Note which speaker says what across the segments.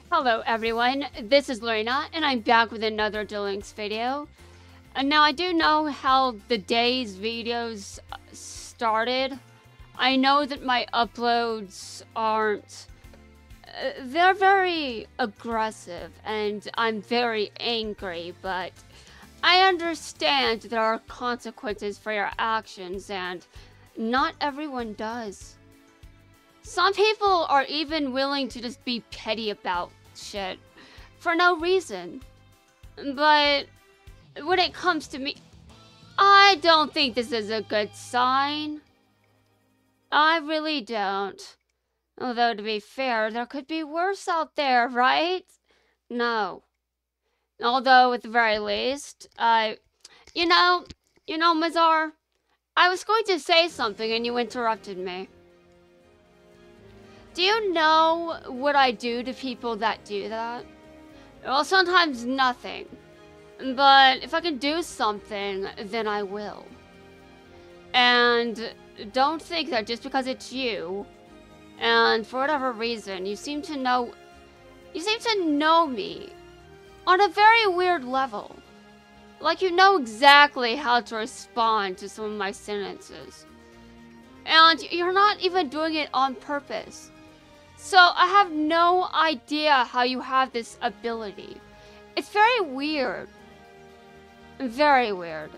Speaker 1: Hello everyone, this is Lorena and I'm back with another Delinks video. And now I do know how the day's videos started. I know that my uploads aren't... they're very aggressive and I'm very angry, but I understand there are consequences for your actions and not everyone does. Some people are even willing to just be petty about shit for no reason. But when it comes to me, I don't think this is a good sign. I really don't. Although to be fair, there could be worse out there, right? No. Although at the very least, you know, Mazar, I was going to say something and you interrupted me. Do you know what I do to people that do that? Well, sometimes nothing. But if I can do something, then I will. And don't think that just because it's you, and for whatever reason, you seem to know me on a very weird level. Like you know exactly how to respond to some of my sentences. And you're not even doing it on purpose. So I have no idea how you have this ability. It's very weird. Very weird.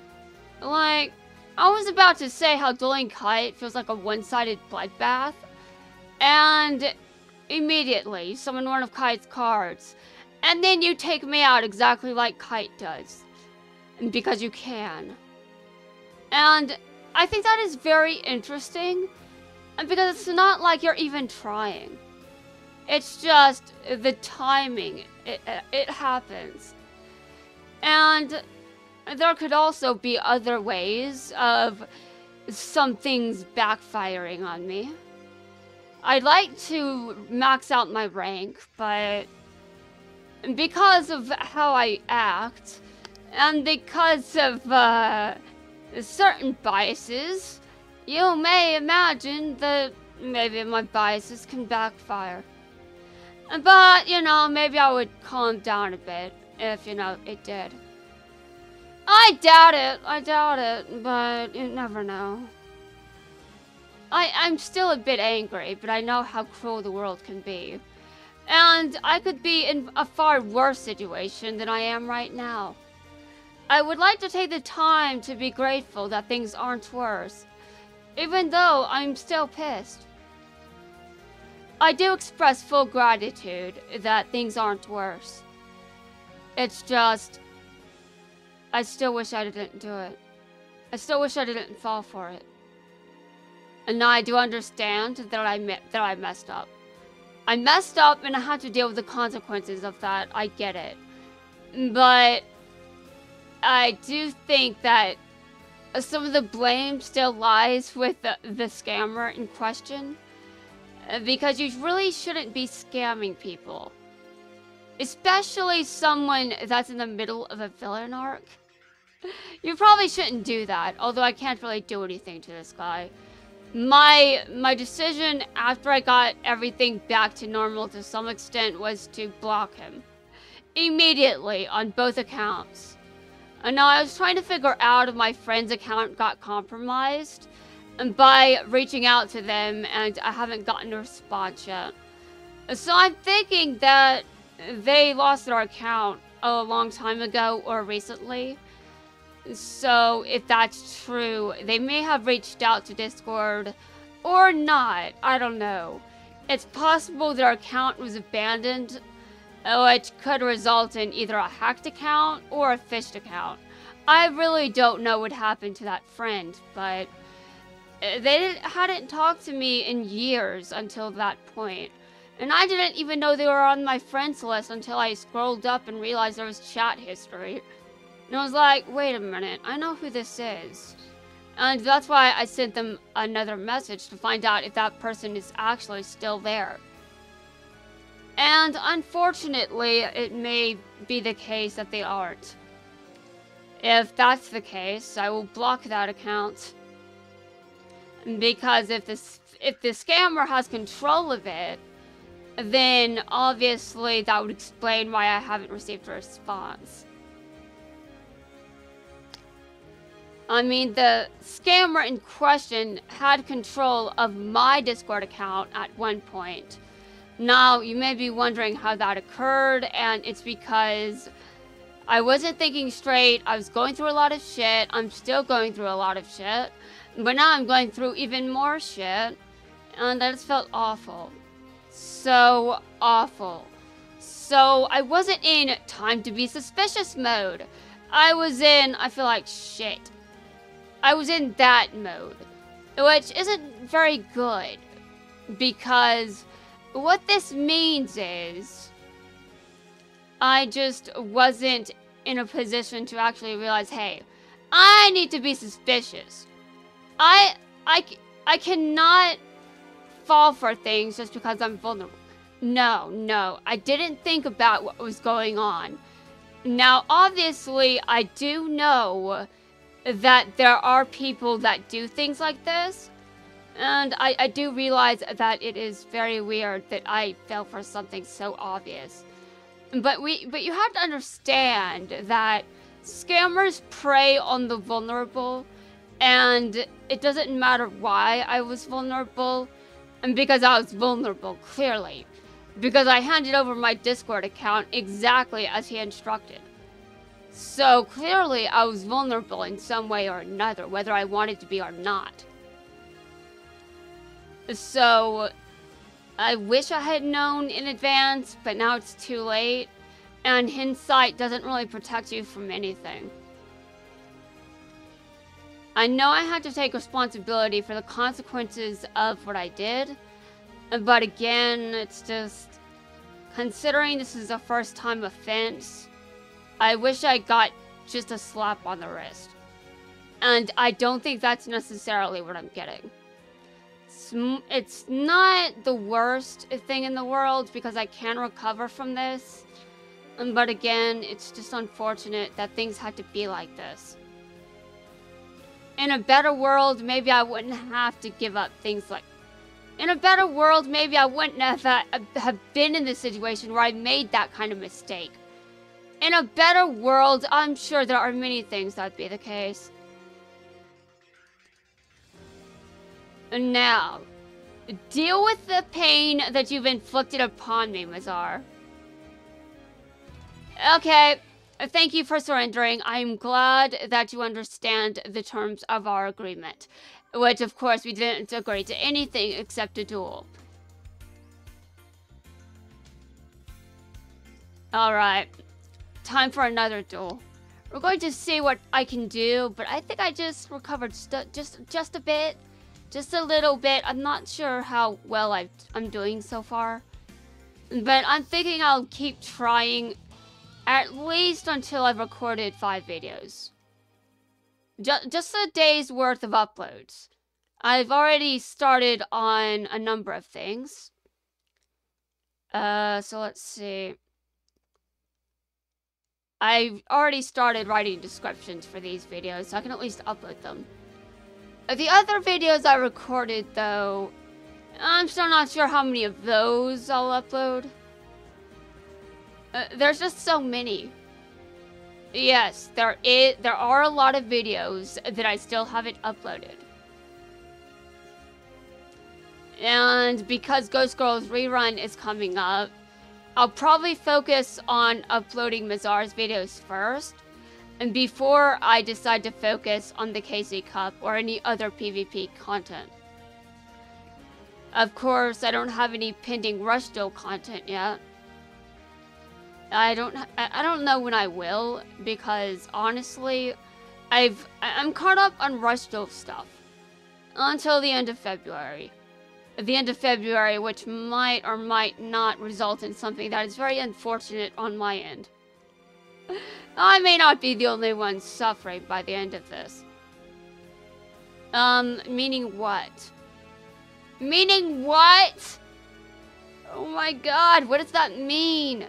Speaker 1: Like, I was about to say how dueling kite feels like a one-sided bloodbath. And immediately, you summon one of Kite's cards. And then you take me out exactly like Kite does. Because you can. And I think that is very interesting. Because it's not like you're even trying. It's just the timing. It happens. And there could also be other ways of some things backfiring on me. I'd like to max out my rank, but because of how I act, and because of certain biases, you may imagine that maybe my biases can backfire. But, maybe I would calm down a bit if, it did. I doubt it, but you never know. I'm still a bit angry, but I know how cruel the world can be. And I could be in a far worse situation than I am right now. I would like to take the time to be grateful that things aren't worse, even though I'm still pissed. I do express full gratitude that things aren't worse. It's just, I still wish I didn't do it. I still wish I didn't fall for it. And now I do understand that I messed up. I messed up and I had to deal with the consequences of that. I get it. But I do think that some of the blame still lies with the scammer in question. Because you really shouldn't be scamming people. Especially someone that's in the middle of a villain arc. You probably shouldn't do that, although I can't really do anything to this guy. My decision after I got everything back to normal to some extent was to block him. Immediately on both accounts. And now I was trying to figure out if my friend's account got compromised by reaching out to them, and I haven't gotten a response yet. So I'm thinking that they lost their account a long time ago or recently. So if that's true, they may have reached out to Discord or not. I don't know. It's possible their account was abandoned, which could result in either a hacked account or a phished account. I really don't know what happened to that friend, but they hadn't talked to me in years until that point. And I didn't even know they were on my friends list until I scrolled up and realized there was chat history. And I was like, wait a minute, I know who this is. And that's why I sent them another message to find out if that person is actually still there. And unfortunately, it may be the case that they aren't. If that's the case, I will block that account. Because if the scammer has control of it, then obviously that would explain why I haven't received a response. I mean, the scammer in question had control of my Discord account at one point. Now, you may be wondering how that occurred, and it's because I wasn't thinking straight. I was going through a lot of shit. I'm still going through a lot of shit. But now I'm going through even more shit. And that just felt awful. So awful. So I wasn't in time to be suspicious mode. I was in, I feel like shit. I was in that mode. Which isn't very good. Because what this means is I just wasn't in a position to actually realize, hey, I need to be suspicious. I cannot fall for things just because I'm vulnerable. No, I didn't think about what was going on. Now, obviously, I do know that there are people that do things like this. And I do realize that it is very weird that I fell for something so obvious. But you have to understand that scammers prey on the vulnerable, and it doesn't matter why I was vulnerable, and because I was vulnerable, clearly. Because I handed over my Discord account exactly as he instructed. So clearly I was vulnerable in some way or another, whether I wanted to be or not. So I wish I had known in advance, but now it's too late, and hindsight doesn't really protect you from anything. I know I had to take responsibility for the consequences of what I did, but again, it's just, considering this is a first-time offense, I wish I got just a slap on the wrist. And I don't think that's necessarily what I'm getting. It's not the worst thing in the world because I can recover from this. But again, it's just unfortunate that things had to be like this. In a better world, maybe I wouldn't have to give up things like... In a better world, maybe I wouldn't have been in this situation where I made that kind of mistake. In a better world, I'm sure there are many things that'd be the case. And now, deal with the pain that you've inflicted upon me, Mazar. Okay, thank you for surrendering. I'm glad that you understand the terms of our agreement. Which, of course, we didn't agree to anything except a duel. Alright, time for another duel. We're going to see what I can do, but I think I just recovered just a bit. Just a little bit. I'm not sure how well I'm doing so far. But I'm thinking I'll keep trying at least until I've recorded 5 videos. Just a day's worth of uploads. I've already started on a number of things. So let's see. I've already started writing descriptions for these videos, so I can at least upload them. The other videos I recorded, though, I'm still not sure how many of those I'll upload. There's just so many. Yes, there are a lot of videos that I still haven't uploaded. And because Ghost Girl's rerun is coming up, I'll probably focus on uploading Mazar's videos first, and before I decide to focus on the KC Cup or any other PvP content. Of course, I don't have any pending Rush Duel content yet. I don't know when I will, because honestly, I'm caught up on Rush Duel stuff until the end of February. The end of February, which might or might not result in something that is very unfortunate on my end. I may not be the only one suffering by the end of this. Meaning what? Meaning what? Oh my god, what does that mean?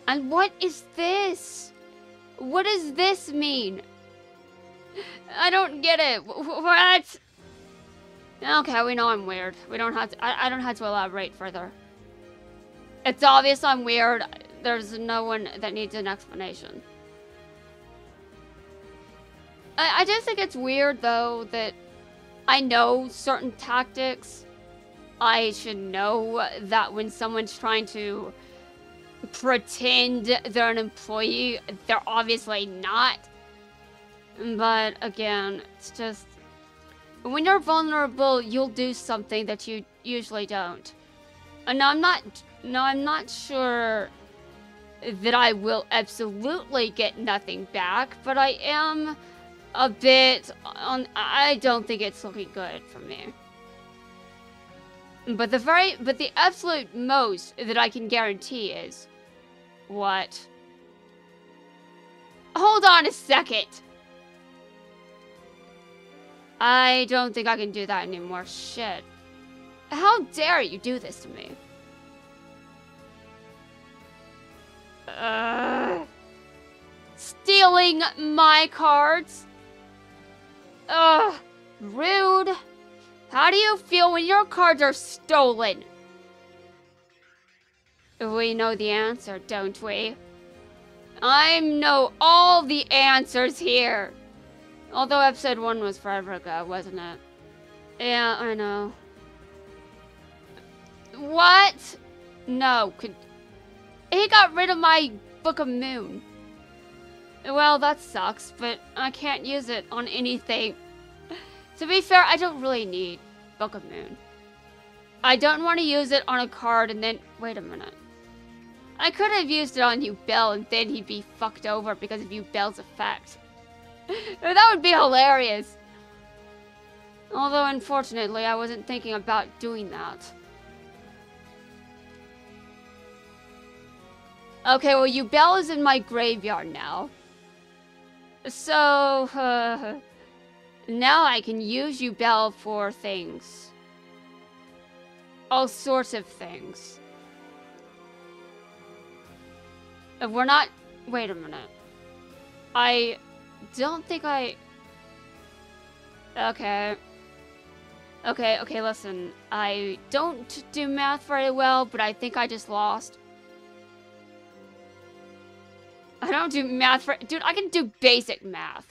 Speaker 1: And what is this? What does this mean? I don't get it. What? Okay, we know I'm weird. We don't have to, I don't have to elaborate further. It's obvious I'm weird. There's no one that needs an explanation. I just think it's weird, though, that I know certain tactics. I should know that when someone's trying to pretend they're an employee, they're obviously not. But again, it's just, when you're vulnerable, you'll do something that you usually don't. And I'm not sure that I will absolutely get nothing back, but I am a bit on, I don't think it's looking good for me. But the absolute most that I can guarantee is what? Hold on a second. I don't think I can do that anymore. Shit. How dare you do this to me? Stealing my cards? Rude. How do you feel when your cards are stolen? We know the answer, don't we? I know all the answers here. Although episode 1 was forever ago, wasn't it? Yeah, I know. What? No, he got rid of my Book of Moon. Well, that sucks, but I can't use it on anything. To be fair, I don't really need Book of Moon. I don't want to use it on a card and then... Wait a minute. I could have used it on Yubel and then he'd be fucked over because of Yubel's effect. That would be hilarious. Although, unfortunately, I wasn't thinking about doing that. Okay, well, Yubel is in my graveyard now. So, now I can use Yubel for things. All sorts of things. If we're not... Wait a minute. I don't think I... Okay, listen. I don't do math very well, but I think I just lost. I don't do math for... Dude, I can do basic math.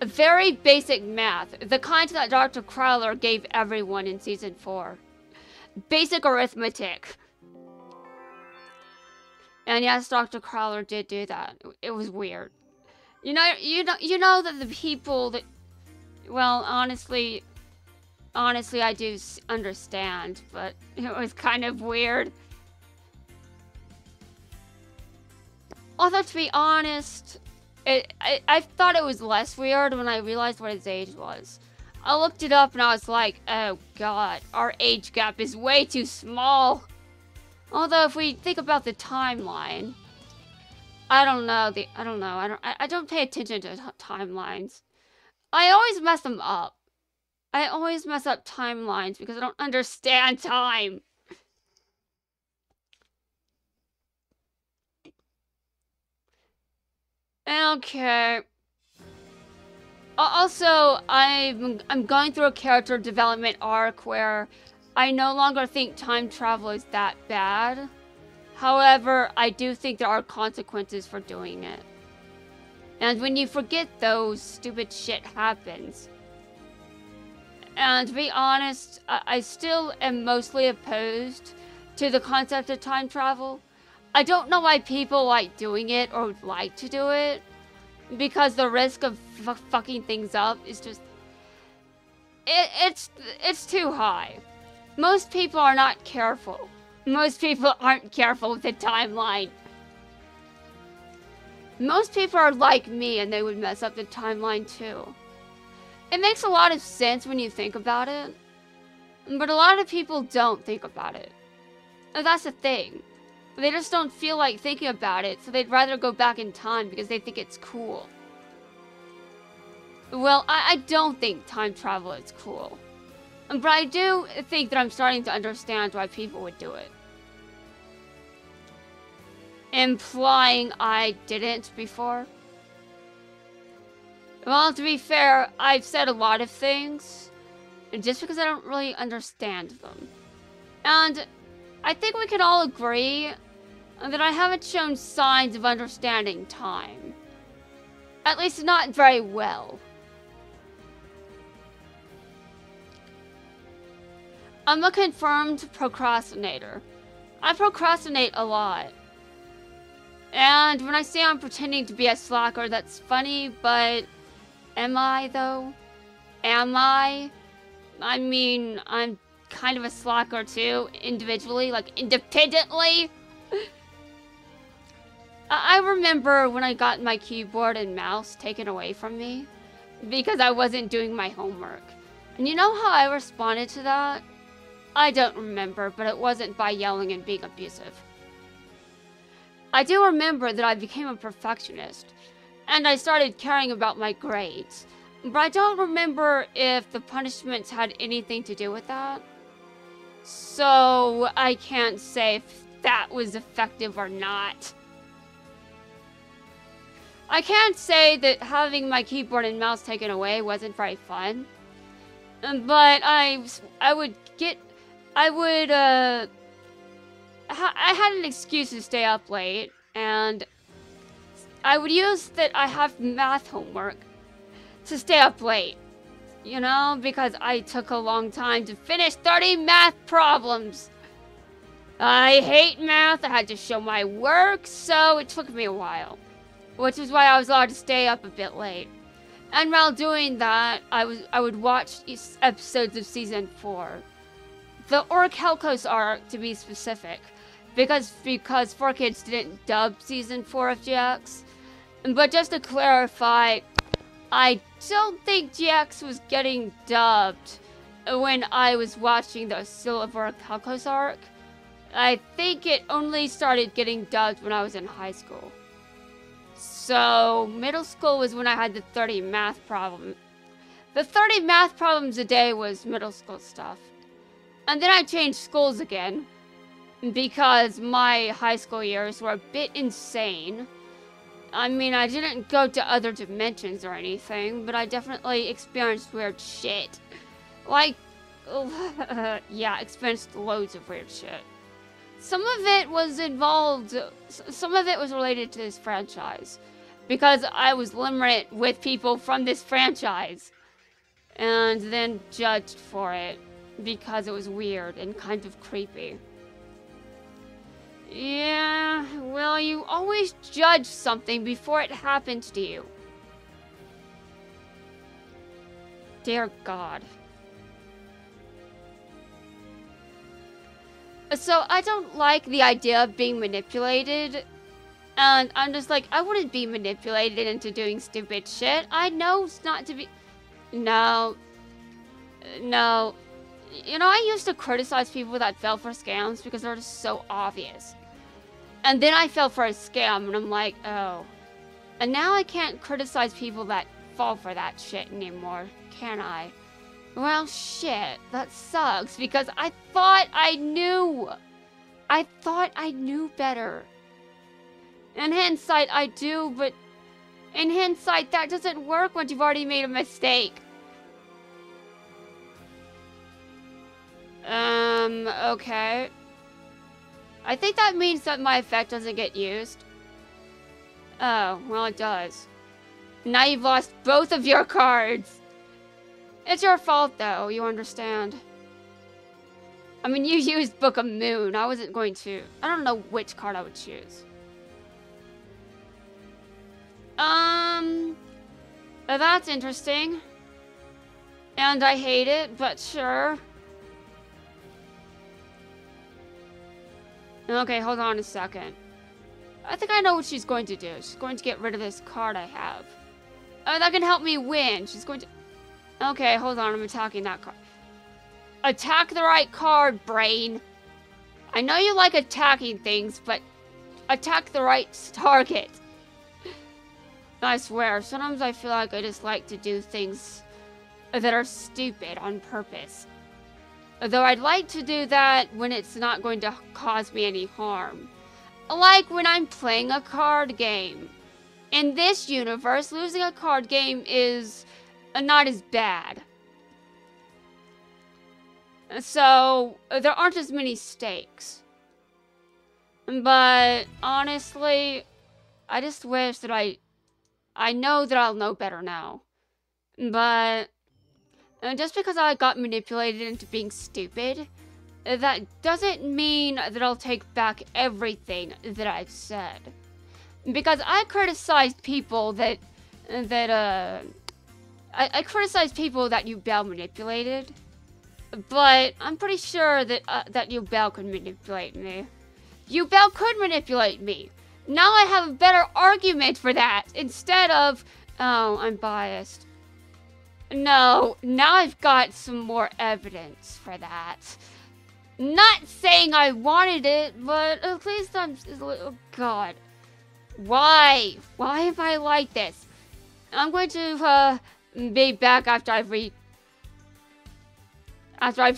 Speaker 1: Very basic math. The kind that Dr. Crowler gave everyone in Season 4. Basic arithmetic. And yes, Dr. Crowler did do that. It was weird. You know that the people that... Well, honestly, I do understand, but it was kind of weird. Although, to be honest, I thought it was less weird when I realized what his age was. I looked it up and I was like, oh god, our age gap is way too small. Although, if we think about the timeline, I don't know. I don't pay attention to timelines. I always mess them up. I always mess up timelines because I don't understand time. Okay. Also, I'm going through a character development arc where I no longer think time travel is that bad. However, I do think there are consequences for doing it. And when you forget those, stupid shit happens. And to be honest, I still am mostly opposed to the concept of time travel. I don't know why people like doing it or would like to do it. Because the risk of fucking things up is just... It's too high. Most people are not careful. Most people aren't careful with the timeline. Most people are like me and they would mess up the timeline too. It makes a lot of sense when you think about it. But a lot of people don't think about it. And that's the thing. They just don't feel like thinking about it, so they'd rather go back in time because they think it's cool. Well, I don't think time travel is cool. But I do think that I'm starting to understand why people would do it. Implying I didn't before. Well, to be fair, I've said a lot of things. just because I don't really understand them. And I think we can all agree that I haven't shown signs of understanding time. At least not very well. I'm a confirmed procrastinator. I procrastinate a lot. And when I say I'm pretending to be a slacker, that's funny, but am I though? Am I? I mean, I'm kind of a slacker too, individually, like independently. I remember when I got my keyboard and mouse taken away from me because I wasn't doing my homework. And you know how I responded to that? I don't remember, but it wasn't by yelling and being abusive. I do remember that I became a perfectionist, and I started caring about my grades. But I don't remember if the punishments had anything to do with that. So I can't say if that was effective or not. I can't say that having my keyboard and mouse taken away wasn't very fun. But I had an excuse to stay up late, and I would use that I have math homework to stay up late, you know, because I took a long time to finish 30 math problems. I hate math, I had to show my work, so it took me a while, which is why I was allowed to stay up a bit late. And while doing that, I would watch episodes of season 4. The Orichalcos arc, to be specific, because 4Kids didn't dub season 4 of GX. But just to clarify, I don't think GX was getting dubbed when I was watching the Silver Orichalcos arc. I think it only started getting dubbed when I was in high school. So middle school was when I had the 30 math problem. The 30 math problems a day was middle school stuff. And then I changed schools again because my high school years were a bit insane. I mean, I didn't go to other dimensions or anything, but I definitely experienced weird shit. Like, yeah, experienced loads of weird shit. Some of it was related to this franchise, because I was limerent with people from this franchise, and then judged for it, because it was weird and kind of creepy. Yeah, well, you always judge something before it happens to you. Dear God. So I don't like the idea of being manipulated, and I'm just like, I wouldn't be manipulated into doing stupid shit. I know it's not to be... No. No. You know, I used to criticize people that fell for scams because they're just so obvious. And then I fell for a scam, and I'm like, oh. And now I can't criticize people that fall for that shit anymore, can I? Well, shit, that sucks, because I thought I knew. I thought I knew better. In hindsight, I do, but in hindsight, that doesn't work once you've already made a mistake. Okay. I think that means that my effect doesn't get used. Oh, well, it does. Now you've lost both of your cards. It's your fault, though, you understand. I mean, you used Book of Moon. I wasn't going to... I don't know which card I would choose. That's interesting. And I hate it, but sure. Okay, hold on a second. I think I know what she's going to do. She's going to get rid of this card I have. Oh, that can help me win. She's going to... Okay, hold on. I'm attacking that card. Attack the right card, brain. I know you like attacking things, but attack the right target. I swear, sometimes I feel like I just like to do things that are stupid on purpose. Though I'd like to do that when it's not going to cause me any harm. Like when I'm playing a card game. In this universe, losing a card game is not as bad. So, there aren't as many stakes. But, honestly, I just wish that I know that I'll know better now. But, just because I got manipulated into being stupid, that doesn't mean that I'll take back everything that I've said. Because I criticized people that I criticized people that Yubel manipulated, but I'm pretty sure that that Yubel could manipulate me. Yubel could manipulate me. Now I have a better argument for that instead of, oh, I'm biased. No, now I've got some more evidence for that. Not saying I wanted it, but at least I'm, oh God. Why? Why am I like this? I'm going to, be back after I've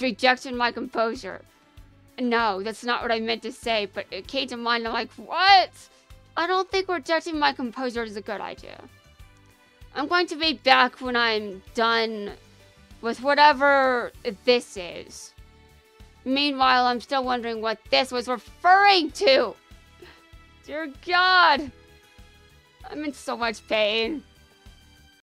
Speaker 1: rejected my composure. No, that's not what I meant to say, but it came to mind. I'm like, what? I don't think rejecting my composure is a good idea. I'm going to be back when I'm done with whatever this is. Meanwhile, I'm still wondering what this was referring to. Dear God. I'm in so much pain.